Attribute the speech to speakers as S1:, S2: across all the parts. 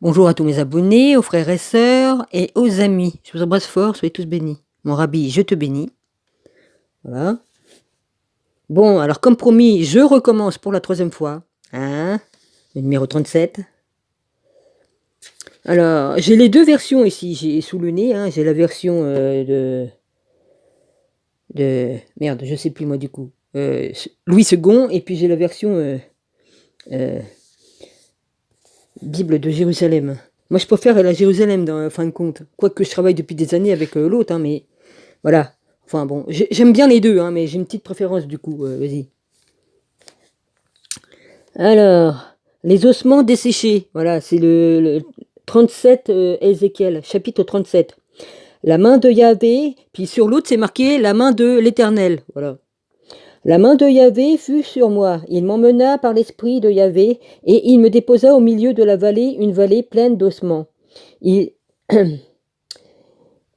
S1: Bonjour à tous mes abonnés, aux frères et sœurs et aux amis. Je vous embrasse fort, soyez tous bénis. Mon rabbi, je te bénis. Voilà. Bon, alors comme promis, je recommence pour la 3e fois. Hein, le numéro 37. Alors, j'ai les 2 versions ici. J'ai sous le nez, hein, j'ai la version de... Merde, je sais plus moi du coup. Louis II, et puis j'ai la version Bible de Jérusalem. Moi, je préfère la Jérusalem, en fin de compte. Quoique je travaille depuis des années avec l'autre, hein, mais voilà. Enfin bon, j'aime bien les deux, hein, mais j'ai une petite préférence du coup. Vas-y. Alors, les ossements desséchés. Voilà, c'est le 37 Ézéchiel, chapitre 37. La main de Yahvé, puis sur l'autre c'est marqué la main de l'Éternel. Voilà. La main de Yahvé fut sur moi. Il m'emmena par l'esprit de Yahvé, et il me déposa au milieu de la vallée, une vallée pleine d'ossements. Il,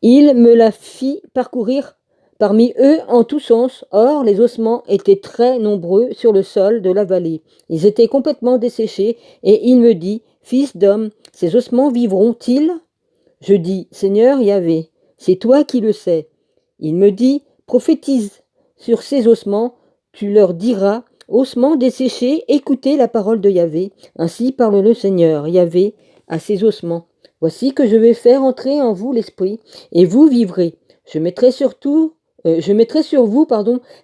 S1: il me la fit parcourir parmi eux en tous sens. Or, les ossements étaient très nombreux sur le sol de la vallée. Ils étaient complètement desséchés, et il me dit, Fils d'homme, ces ossements vivront-ils? Je dis, Seigneur Yahvé, c'est toi qui le sais. Il me dit, prophétise sur ces ossements, tu leur diras, ossements desséchés, écoutez la parole de Yahvé. Ainsi parle le Seigneur Yahvé à ces ossements. Voici que je vais faire entrer en vous l'esprit, et vous vivrez. Je mettrai sur vous,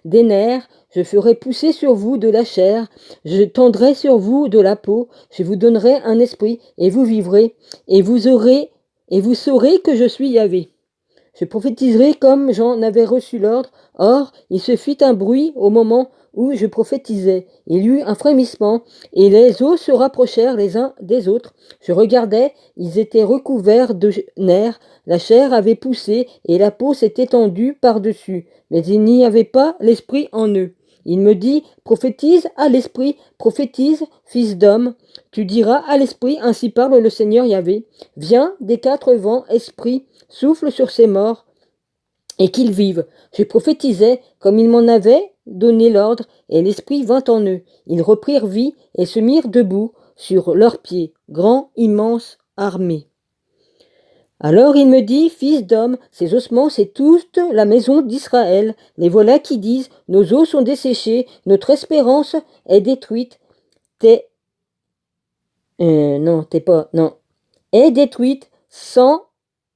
S1: des nerfs, je ferai pousser sur vous de la chair, je tendrai sur vous de la peau, je vous donnerai un esprit, et vous vivrez, et vous saurez que je suis Yahvé. Je prophétiserai comme j'en avais reçu l'ordre. Or, il se fit un bruit au moment où je prophétisais. Il y eut un frémissement, et les os se rapprochèrent les uns des autres. Je regardais, ils étaient recouverts de nerfs, la chair avait poussé, et la peau s'était tendue par-dessus, mais il n'y avait pas l'esprit en eux. Il me dit, prophétise à l'esprit, prophétise, fils d'homme. Tu diras à l'esprit, ainsi parle le Seigneur Yahvé. Viens des 4 vents, esprit, souffle sur ces morts, et qu'ils vivent. Je prophétisais comme il m'en avait donné l'ordre, et l'esprit vint en eux. Ils reprirent vie et se mirent debout sur leurs pieds, grands, immenses, armés. Alors il me dit, fils d'homme, ces ossements, c'est toute la maison d'Israël. Les voilà qui disent, nos os sont desséchés, notre espérance est détruite. Est détruite, sans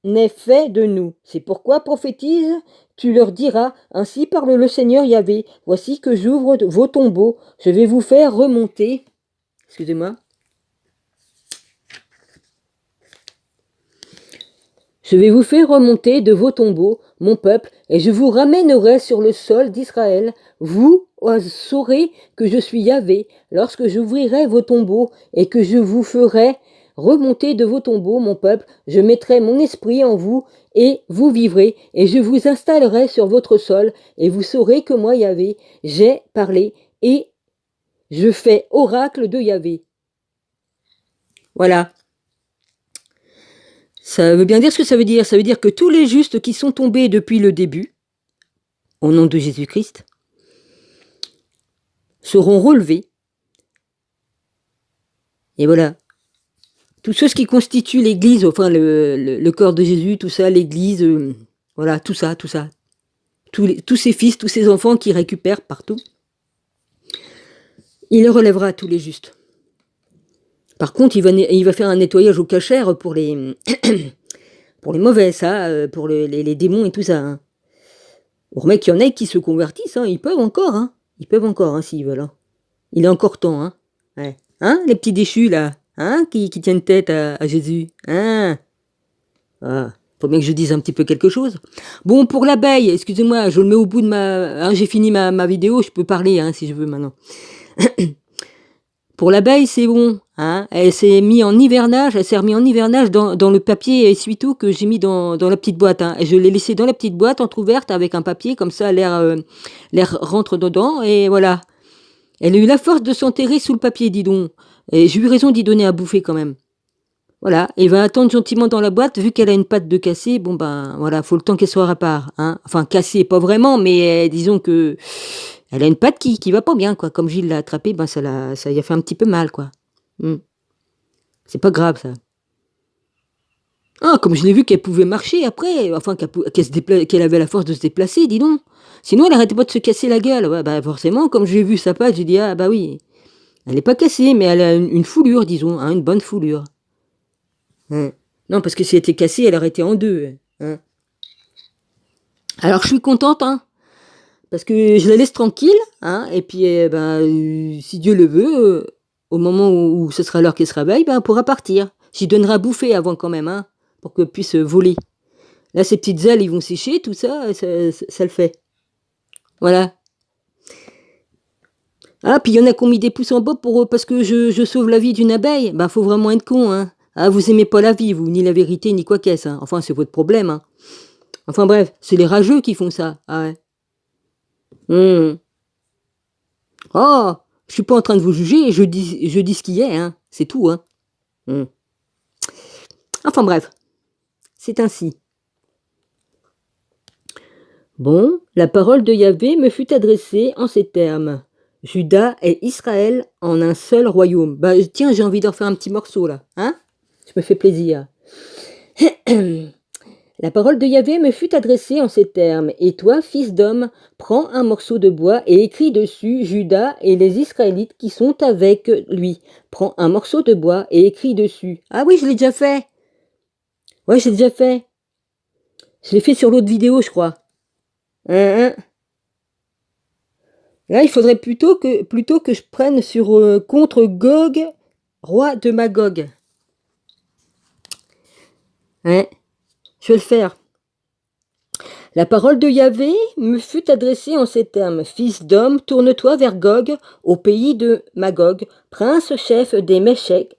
S1: n'est fait de nous. C'est pourquoi prophétise, tu leur diras, ainsi parle le Seigneur Yahvé, voici que j'ouvre vos tombeaux, je vais vous faire remonter. Excusez-moi. Je vais vous faire remonter de vos tombeaux, mon peuple, et je vous ramènerai sur le sol d'Israël. Vous saurez que je suis Yahvé, lorsque j'ouvrirai vos tombeaux et que je vous ferai remonter de vos tombeaux, mon peuple, je mettrai mon esprit en vous et vous vivrez, et je vous installerai sur votre sol, et vous saurez que moi, Yahvé, j'ai parlé, et je fais oracle de Yahvé. Voilà. Ça veut bien dire ce que ça veut dire. Ça veut dire que tous les justes qui sont tombés depuis le début, au nom de Jésus-Christ, seront relevés. Et voilà. Tous ceux qui constituent l'Église, enfin le corps de Jésus, tout ça, l'Église, voilà, tout ça. Tous ces fils, tous ces enfants qui récupèrent partout, il les relèvera tous les justes. Par contre, il va faire un nettoyage au cachère pour les pour les mauvais, ça, pour les démons et tout ça. Hein. Bon, mec, il y en a qui se convertissent, hein, ils peuvent encore, s'ils veulent. Hein. Il est encore temps, hein. Ouais. Hein, les petits déchus, là, hein, qui tiennent tête à Jésus, hein. Ah, faut bien que je dise un petit peu quelque chose. Bon, pour l'abeille, excusez-moi, je le mets au bout de ma... Hein, j'ai fini ma vidéo, je peux parler, hein, si je veux, maintenant. Pour l'abeille, c'est bon. Hein. Elle s'est remise en hivernage dans le papier essuie-tout que j'ai mis dans la petite boîte. Hein. Et je l'ai laissé dans la petite boîte entrouverte avec un papier, comme ça l'air rentre dedans. Et voilà. Elle a eu la force de s'enterrer sous le papier, dis donc. Et j'ai eu raison d'y donner à bouffer quand même. Voilà. Et va attendre gentiment dans la boîte, vu qu'elle a une patte de cassée. Bon ben voilà, faut le temps qu'elle soit répare. Hein. Enfin, cassée, pas vraiment, mais disons que... Elle a une patte qui va pas bien, quoi. Comme Gilles l'a attrapée, ben ça y a fait un petit peu mal, quoi. C'est pas grave, ça. Ah, comme je l'ai vu qu'elle pouvait marcher après, enfin qu'elle avait la force de se déplacer, dis donc. Sinon, elle arrêtait pas de se casser la gueule. Ouais, bah forcément, comme j'ai vu sa patte, j'ai dit, ah bah oui, elle est pas cassée, mais elle a une foulure, disons, hein, une bonne foulure. Hein. Non, parce que si elle était cassée, elle aurait été en deux. Hein. Alors, je suis contente, hein, parce que je la laisse tranquille, hein, et puis, si Dieu le veut, au moment où ce sera l'heure qu'elle se réveille, ben, elle pourra partir. J'y donnerai à bouffer avant quand même, hein, pour qu'elle puisse voler. Là, ces petites ailes, ils vont sécher, tout ça, ça le fait. Voilà. Ah, puis il y en a qui ont mis des pouces en bas parce que je sauve la vie d'une abeille. Bah, faut vraiment être con, hein. Ah, vous aimez pas la vie, vous, ni la vérité, ni quoi qu'est-ce, hein. Enfin, c'est votre problème, hein. Enfin bref, c'est les rageux qui font ça. Ah ouais. Oh, je suis pas en train de vous juger, je dis ce qui est, hein. C'est tout, hein. Enfin bref, c'est ainsi. Bon, la parole de Yahvé me fut adressée en ces termes. Juda et Israël en un seul royaume. Bah tiens, j'ai envie d'en faire un petit morceau là, hein? Je me fais plaisir. La parole de Yahvé me fut adressée en ces termes. Et toi, fils d'homme, prends un morceau de bois et écris dessus Juda et les Israélites qui sont avec lui. Prends un morceau de bois et écris dessus. Ah oui, je l'ai déjà fait. Ouais, j'ai déjà fait. Je l'ai fait sur l'autre vidéo, je crois. Là, il faudrait plutôt que je prenne sur contre Gog, roi de Magog. Ouais, je vais le faire. La parole de Yahvé me fut adressée en ces termes. Fils d'homme, tourne-toi vers Gog, au pays de Magog, prince chef des Méchèques,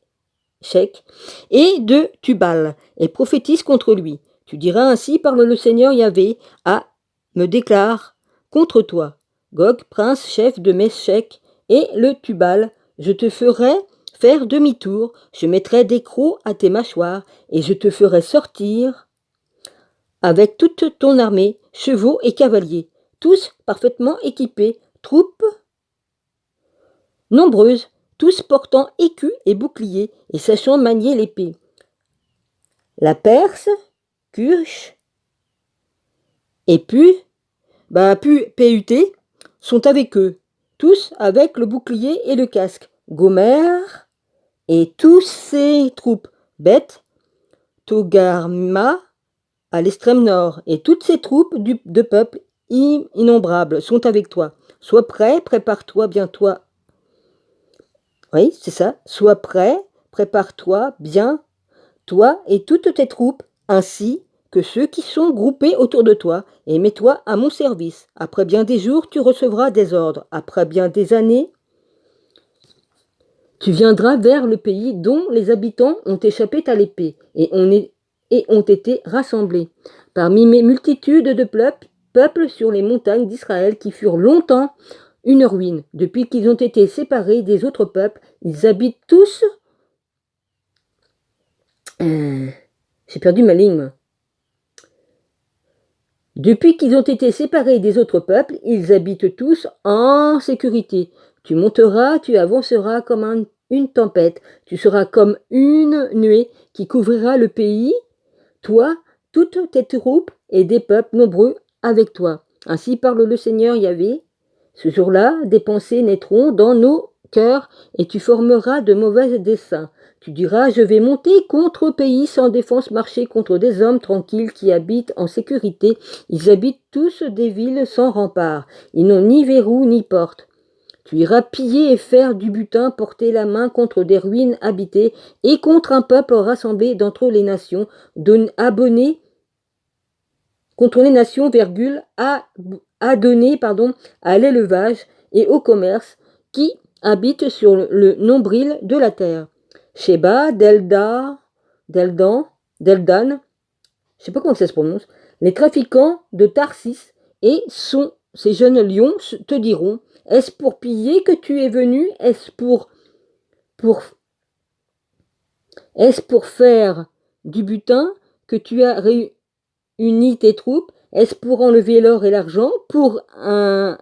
S1: et de Tubal, et prophétise contre lui. Tu diras ainsi, parle le Seigneur Yahvé, me déclare contre toi. Gog, prince chef de Méchèques, et le Tubal, je te ferai faire demi-tour, je mettrai des crocs à tes mâchoires, et je te ferai sortir avec toute ton armée, chevaux et cavaliers, tous parfaitement équipés, troupes nombreuses, tous portant écus et boucliers et sachant manier l'épée. La Perse, Cush et PUT sont avec eux, tous avec le bouclier et le casque. Gomer et tous ses troupes, Beth, Togarma à l'extrême nord, et toutes ces troupes de peuples innombrables sont avec toi. Sois prêt, prépare-toi bien toi. Oui, c'est ça. Sois prêt, prépare-toi bien, toi et toutes tes troupes, ainsi que ceux qui sont groupés autour de toi, et mets-toi à mon service. Après bien des jours, tu recevras des ordres. Après bien des années, tu viendras vers le pays dont les habitants ont échappé à l'épée et ont été rassemblés. Parmi mes multitudes de peuples sur les montagnes d'Israël qui furent longtemps une ruine. Depuis qu'ils ont été séparés des autres peuples, ils habitent tous... J'ai perdu ma ligne. Depuis qu'ils ont été séparés des autres peuples, ils habitent tous en sécurité. Tu monteras, tu avanceras comme une tempête. Tu seras comme une nuée qui couvrira le pays, toi, toutes tes troupes et des peuples nombreux avec toi. Ainsi parle le Seigneur Yahvé. Ce jour-là, des pensées naîtront dans nos cœurs et tu formeras de mauvais desseins. Tu diras, je vais monter contre pays sans défense, marcher contre des hommes tranquilles qui habitent en sécurité. Ils habitent tous des villes sans rempart. Ils n'ont ni verrou ni porte. Tu iras piller et faire du butin, porter la main contre des ruines habitées et contre un peuple rassemblé d'entre les nations, abonné contre les nations, adonné à l'élevage et au commerce qui habitent sur le nombril de la terre. Sheba, Deldan, je sais pas comment ça se prononce, les trafiquants de Tarsis et ces jeunes lions te diront, est-ce pour piller que tu es venu? Est-ce pour faire du butin que tu as réuni tes troupes? Est-ce pour enlever l'or et l'argent, pour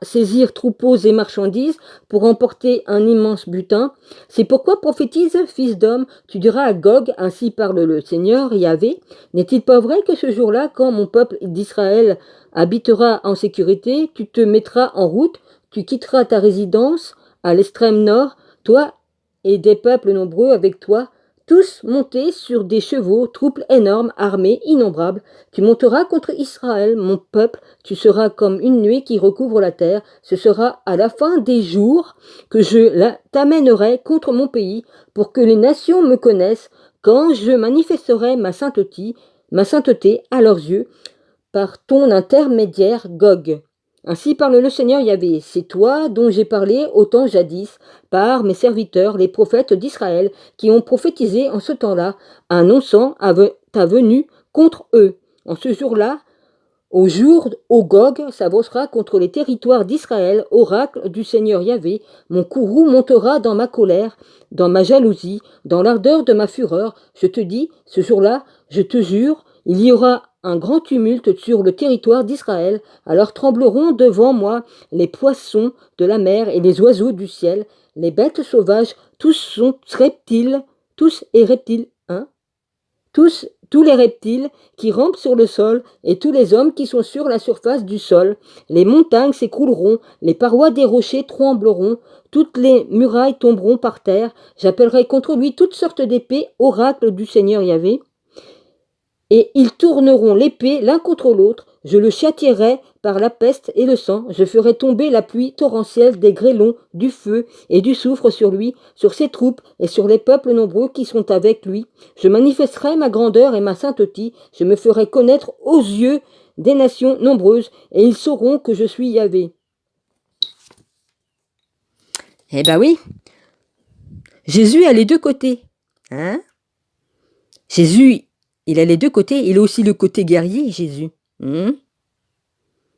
S1: saisir troupeaux et marchandises, pour emporter un immense butin? C'est pourquoi prophétise, fils d'homme, tu diras à Gog, ainsi parle le Seigneur, Yahvé, n'est-il pas vrai que ce jour-là, quand mon peuple d'Israël habitera en sécurité, tu te mettras en route, tu quitteras ta résidence à l'extrême nord, toi et des peuples nombreux avec toi, tous montés sur des chevaux, troupes énormes, armées, innombrables. Tu monteras contre Israël, mon peuple, tu seras comme une nuée qui recouvre la terre. Ce sera à la fin des jours que je t'amènerai contre mon pays, pour que les nations me connaissent, quand je manifesterai ma sainteté à leurs yeux, par ton intermédiaire, Gog. Ainsi parle le Seigneur Yahvé, c'est toi dont j'ai parlé au temps jadis, par mes serviteurs, les prophètes d'Israël, qui ont prophétisé en ce temps-là, annonçant ta venue contre eux. En ce jour-là, au jour où Gog s'avancera contre les territoires d'Israël, oracle du Seigneur Yahvé, mon courroux montera dans ma colère, dans ma jalousie, dans l'ardeur de ma fureur. Je te dis, ce jour-là, je te jure, il y aura un grand tumulte sur le territoire d'Israël. Alors trembleront devant moi les poissons de la mer et les oiseaux du ciel, les bêtes sauvages, tous et reptiles, hein? Tous les reptiles qui rampent sur le sol et tous les hommes qui sont sur la surface du sol. Les montagnes s'écrouleront, les parois des rochers trembleront, toutes les murailles tomberont par terre. J'appellerai contre lui toutes sortes d'épées, oracle du Seigneur Yahvé. Et ils tourneront l'épée l'un contre l'autre. Je le châtierai par la peste et le sang. Je ferai tomber la pluie torrentielle, des grêlons, du feu et du soufre sur lui, sur ses troupes et sur les peuples nombreux qui sont avec lui. Je manifesterai ma grandeur et ma sainteté. Je me ferai connaître aux yeux des nations nombreuses, et ils sauront que je suis Yahvé. Eh ben oui, Jésus a les deux côtés. Hein? Jésus, il a les deux côtés. Il a aussi le côté guerrier, Jésus.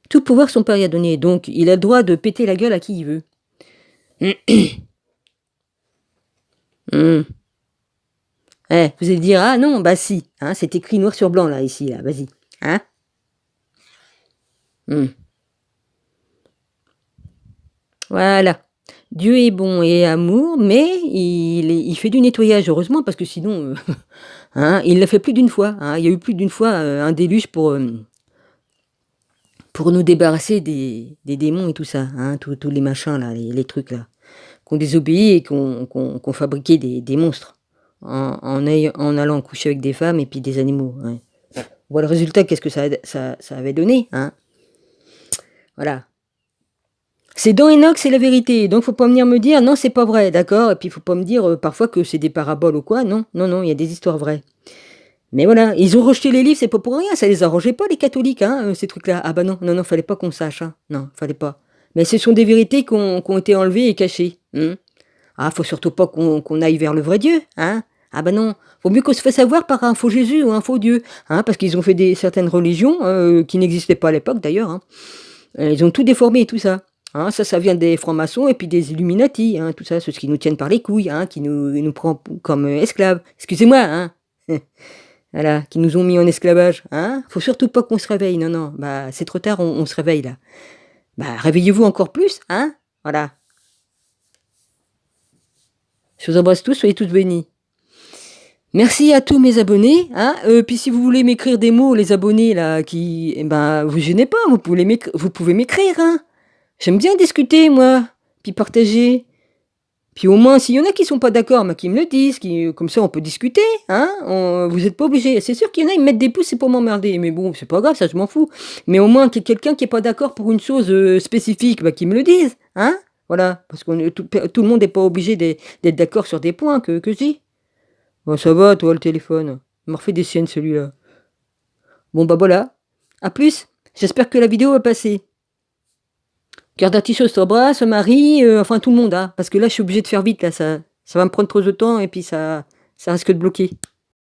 S1: Tout pouvoir son Père y a donné, donc il a le droit de péter la gueule à qui il veut. Vous allez dire, ah non, bah si, hein, c'est écrit noir sur blanc là, ici, là, vas-y. Hein? Voilà. Dieu est bon et amour, mais il fait du nettoyage, heureusement, parce que sinon, hein, il l'a fait plus d'une fois. Hein, il y a eu plus d'une fois un déluge pour nous débarrasser des démons et tout ça, hein, tous les machins là, les trucs là, qu'on désobéit et qu'on fabriquait des monstres en allant coucher avec des femmes et puis des animaux. Ouais. Voilà le résultat, qu'est-ce que ça avait donné, hein. Voilà. C'est dans Enoch, c'est la vérité. Donc faut pas venir me dire non, c'est pas vrai, d'accord. Et puis faut pas me dire parfois que c'est des paraboles ou quoi. Non, il y a des histoires vraies. Mais voilà, ils ont rejeté les livres, c'est pas pour rien, ça les arrangeait pas les catholiques, hein, ces trucs-là. Ah bah non, fallait pas qu'on sache, hein. Non, fallait pas. Mais ce sont des vérités qui ont été enlevées et cachées. Ah, faut surtout pas qu'on aille vers le vrai Dieu, hein. Ah bah non, faut mieux qu'on se fasse avoir par un faux Jésus ou un faux Dieu, hein, parce qu'ils ont fait certaines religions qui n'existaient pas à l'époque d'ailleurs, hein. Ils ont tout déformé et tout ça. Hein, ça vient des francs-maçons et puis des Illuminati, hein, tout ça, ceux qui nous tiennent par les couilles, hein, qui nous prend comme esclaves. Excusez-moi, hein. Voilà, qui nous ont mis en esclavage, hein. Faut surtout pas qu'on se réveille, non, bah c'est trop tard, on se réveille là. Bah réveillez-vous encore plus, hein. Voilà. Je vous embrasse tous, soyez tous bénis. Merci à tous mes abonnés, hein. Puis si vous voulez m'écrire des mots, les abonnés là, vous gênez pas, vous pouvez m'écrire, hein. J'aime bien discuter, moi, puis partager. Puis au moins, s'il y en a qui sont pas d'accord, qui me le disent, comme ça on peut discuter, hein. Vous êtes pas obligés. C'est sûr qu'il y en a, ils me mettent des pouces, c'est pour m'emmerder. Mais bon, c'est pas grave, ça je m'en fous. Mais au moins, qu'il y ait quelqu'un qui est pas d'accord pour une chose spécifique, qui me le dise, hein. Voilà, parce que tout le monde n'est pas obligé d'être d'accord sur des points que je dis. Bon, ça va, toi, le téléphone. Il m'a refait des siennes, celui-là. Bon, bah voilà. À plus. J'espère que la vidéo va passer. Cardaticho s'embrasse, Marie, enfin tout le monde, hein, parce que là je suis obligée de faire vite, là, ça va me prendre trop de temps et puis ça risque de bloquer.